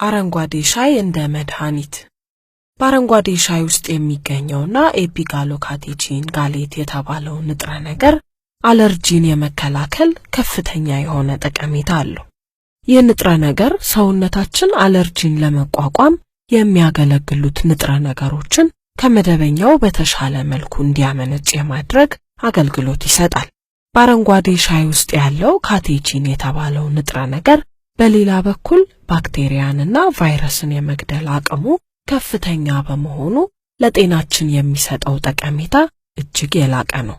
አረንጓዴ ሻይ እንደ መድኃኒት። በአረንጓዴ ሻይ ውስጥ የሚገኘውና ኤፒጋሎካቴቺን ጋሌት የተባለው ንጥረ ነገር አለርጂን የመከላከል ከፍተኛ የሆነ ጠቀሜታ አለው። ይህ ንጥረ ነገር ሰውነታችን አለርጂን ለመቋቋም የሚያገለግሉት ንጥረ ነገሮችን ከመደበኛው በተሻለ መልኩ እንዲያመነጭ የማድረግ አገልግሎት ይሰጣል። በአረንጓዴ ሻይ ውስጥ ያለው ካቴቺን የተባለው ንጥረ ነገር በሌላ በኩል ባክቴሪያንና ቫይረስን የመግደል አቅሙ ከፍተኛ በመሆኑ ለጤናችን የሚሰጠው ጠቀሜታ እጅግ የላቀ ነው።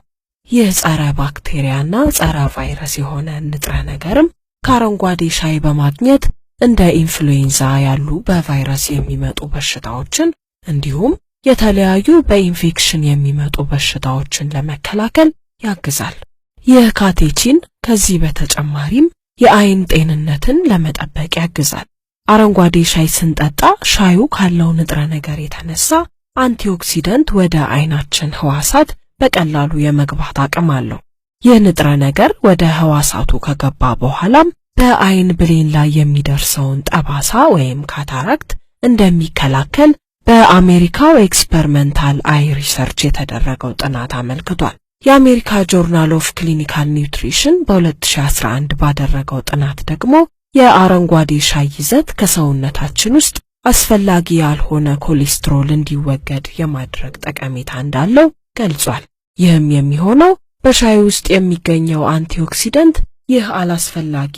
ይህ ጸረ ባክቴሪያና ጸረ ቫይረስ የሆነ ንጥረ ነገርም ከአረንጓዴ ሻይ በማግኘት እንደ ኢንፍሉዌንዛ ያሉ በቫይረስ የሚመጡ በሽታዎችን እንዲሁም የተለያዩ በኢንፌክሽን የሚመጡ በሽታዎችን ለመከላከል ያግዛል። ይህ ካቴቺን ከዚህ በተጨማሪም የአይን ጤንነትን ለመጠበቅ ያግዛል። አረንጓዴ ሻይ ስንጠጣ ሻዩ ካለው ንጥረ ነገር የተነሳ አንቲኦክሲደንት ወደ አይናችን ህዋሳት በቀላሉ የመግባት አቅም አለው። ይህ ንጥረ ነገር ወደ ህዋሳቱ ከገባ በኋላም በአይን ብሌን ላይ የሚደርሰውን ጠባሳ ወይም ካታራክት እንደሚከላከል በአሜሪካው ኤክስፐሪመንታል አይ ሪሰርች የተደረገው ጥናት አመልክቷል። የአሜሪካ ጆርናል ኦፍ ክሊኒካል ኒውትሪሽን በ2011 ባደረገው ጥናት ደግሞ የአረንጓዴ ሻይ ይዘት ከሰውነታችን ውስጥ አስፈላጊ ያልሆነ ኮሌስትሮል እንዲወገድ የማድረግ ጠቀሜታ እንዳለው ገልጿል። ይህም የሚሆነው በሻይ ውስጥ የሚገኘው አንቲኦክሲደንት ይህ አላስፈላጊ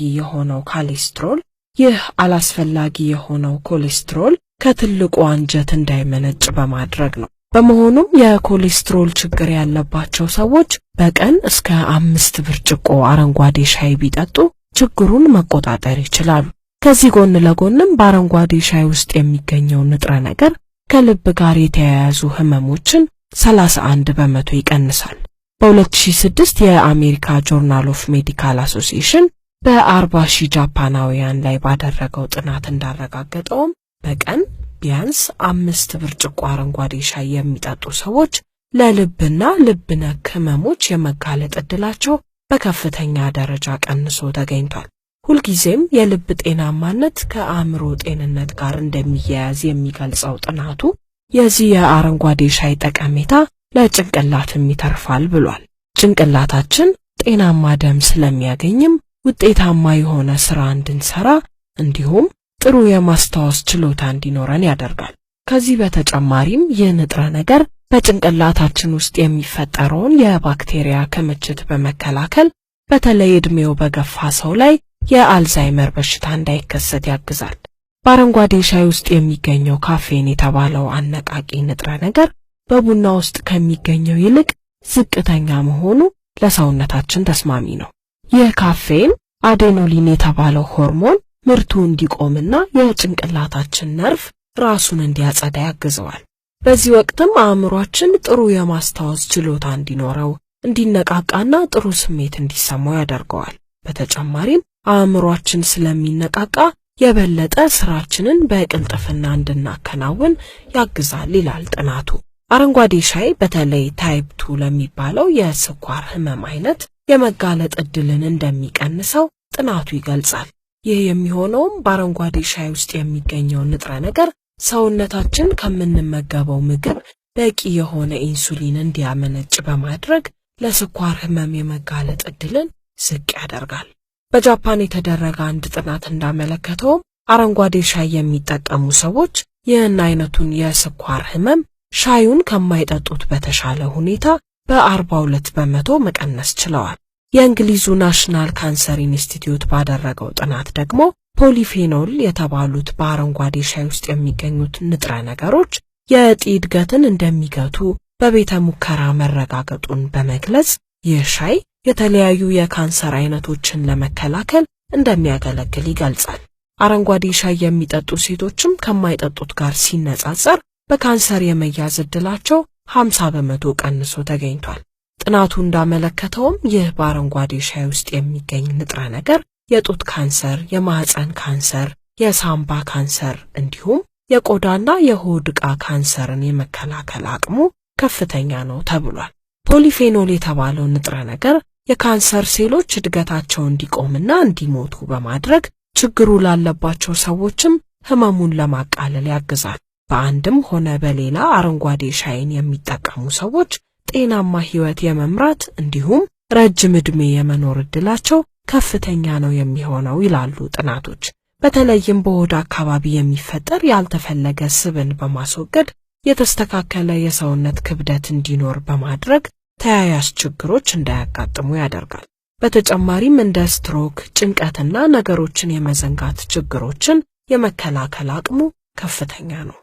የሆነው ኮሌስትሮል ከትልቁ አንጀት እንዳይመነጭ በማድረግ ነው። በመሆኑም የኮሌስትሮል ችግር ያለባቸው ሰዎች በቀን እስከ 5 ብርጭቆ አረንጓዴ ሻይ ቢጠጡ ችግሩን መቆጣጠር ይችላሉ። ከዚህ ጎን ለጎንም በአረንጓዴ ሻይ ውስጥ የሚገኘው ንጥረ ነገር ከልብ ጋር የተያያዙ ህመሞችን 31 በመቶ ይቀንሳል። በ2006 የአሜሪካ ጆርናል ኦፍ ሜዲካል አሶሲዬሽን በ40,000 ጃፓናውያን ላይ ባደረገው ጥናት እንዳረጋገጠውም በቀን ቢያንስ 5 ብርጭቆ አረንጓዴ ሻይ የሚጠጡ ሰዎች ለልብና ልብ ነክ ህመሞች የመጋለጥ ዕድላቸው በከፍተኛ ደረጃ ቀንሶ ተገኝቷል። ሁልጊዜም የልብ ጤናማነት ከአእምሮ ጤንነት ጋር እንደሚያያዝ የሚገልጸው ጥናቱ የዚህ የአረንጓዴ ሻይ ጠቀሜታ ለጭንቅላትም ይተርፋል ብሏል። ጭንቅላታችን ጤናማ ደም ስለሚያገኝም ውጤታማ የሆነ ስራ እንድንሰራ እንዲሁም ጥሩ የማስታወስ ችሎታ እንዲኖረን ያደርጋል። ከዚህ በተጨማሪም ይህ ንጥረ ነገር በጭንቅላታችን ውስጥ የሚፈጠረውን የባክቴሪያ ክምችት በመከላከል በተለይ እድሜው በገፋ ሰው ላይ የአልዛይመር በሽታ እንዳይከሰት ያግዛል። በአረንጓዴ ሻይ ውስጥ የሚገኘው ካፌን የተባለው አነቃቂ ንጥረ ነገር በቡና ውስጥ ከሚገኘው ይልቅ ዝቅተኛ መሆኑ ለሰውነታችን ተስማሚ ነው። ይህ ካፌን አዴኖሊን የተባለው ሆርሞን ምርቱ እንዲቆምና የጭንቅላታችን ነርቭ ራሱን እንዲያጸዳ ያግዘዋል። በዚህ ወቅትም አእምሯችን ጥሩ የማስታወስ ችሎታ እንዲኖረው፣ እንዲነቃቃና ጥሩ ስሜት እንዲሰማው ያደርገዋል። በተጨማሪም አእምሯችን ስለሚነቃቃ የበለጠ ስራችንን በቅልጥፍና እንድናከናውን ያግዛል ይላል ጥናቱ። አረንጓዴ ሻይ በተለይ ታይፕ 2 ለሚባለው የስኳር ህመም አይነት የመጋለጥ ዕድልን እንደሚቀንሰው ጥናቱ ይገልጻል። ይህ የሚሆነውም በአረንጓዴ ሻይ ውስጥ የሚገኘው ንጥረ ነገር ሰውነታችን ከምንመገበው ምግብ በቂ የሆነ ኢንሱሊን እንዲያመነጭ በማድረግ ለስኳር ህመም የመጋለጥ ዕድልን ዝቅ ያደርጋል። በጃፓን የተደረገ አንድ ጥናት እንዳመለከተውም አረንጓዴ ሻይ የሚጠቀሙ ሰዎች ይህን አይነቱን የስኳር ህመም ሻዩን ከማይጠጡት በተሻለ ሁኔታ በ42 በመቶ መቀነስ ችለዋል። የእንግሊዙ ናሽናል ካንሰር ኢንስቲትዩት ባደረገው ጥናት ደግሞ ፖሊፌኖል የተባሉት በአረንጓዴ ሻይ ውስጥ የሚገኙት ንጥረ ነገሮች የእጢ እድገትን እንደሚገቱ በቤተ ሙከራ መረጋገጡን በመግለጽ ይህ ሻይ የተለያዩ የካንሰር አይነቶችን ለመከላከል እንደሚያገለግል ይገልጻል። አረንጓዴ ሻይ የሚጠጡ ሴቶችም ከማይጠጡት ጋር ሲነጻጸር በካንሰር የመያዝ ዕድላቸው 50 በመቶ ቀንሶ ተገኝቷል። ጥናቱ እንዳመለከተውም ይህ በአረንጓዴ ሻይ ውስጥ የሚገኝ ንጥረ ነገር የጡት ካንሰር፣ የማህፀን ካንሰር፣ የሳምባ ካንሰር እንዲሁም የቆዳና የሆድ ዕቃ ካንሰርን የመከላከል አቅሙ ከፍተኛ ነው ተብሏል። ፖሊፌኖል የተባለው ንጥረ ነገር የካንሰር ሴሎች እድገታቸው እንዲቆምና እንዲሞቱ በማድረግ ችግሩ ላለባቸው ሰዎችም ህመሙን ለማቃለል ያግዛል። በአንድም ሆነ በሌላ አረንጓዴ ሻይን የሚጠቀሙ ሰዎች ጤናማ ህይወት የመምራት እንዲሁም ረጅም ዕድሜ የመኖር ዕድላቸው ከፍተኛ ነው የሚሆነው ይላሉ ጥናቶች። በተለይም በሆድ አካባቢ የሚፈጠር ያልተፈለገ ስብን በማስወገድ የተስተካከለ የሰውነት ክብደት እንዲኖር በማድረግ ተያያዥ ችግሮች እንዳያጋጥሙ ያደርጋል። በተጨማሪም እንደ ስትሮክ፣ ጭንቀትና ነገሮችን የመዘንጋት ችግሮችን የመከላከል አቅሙ ከፍተኛ ነው።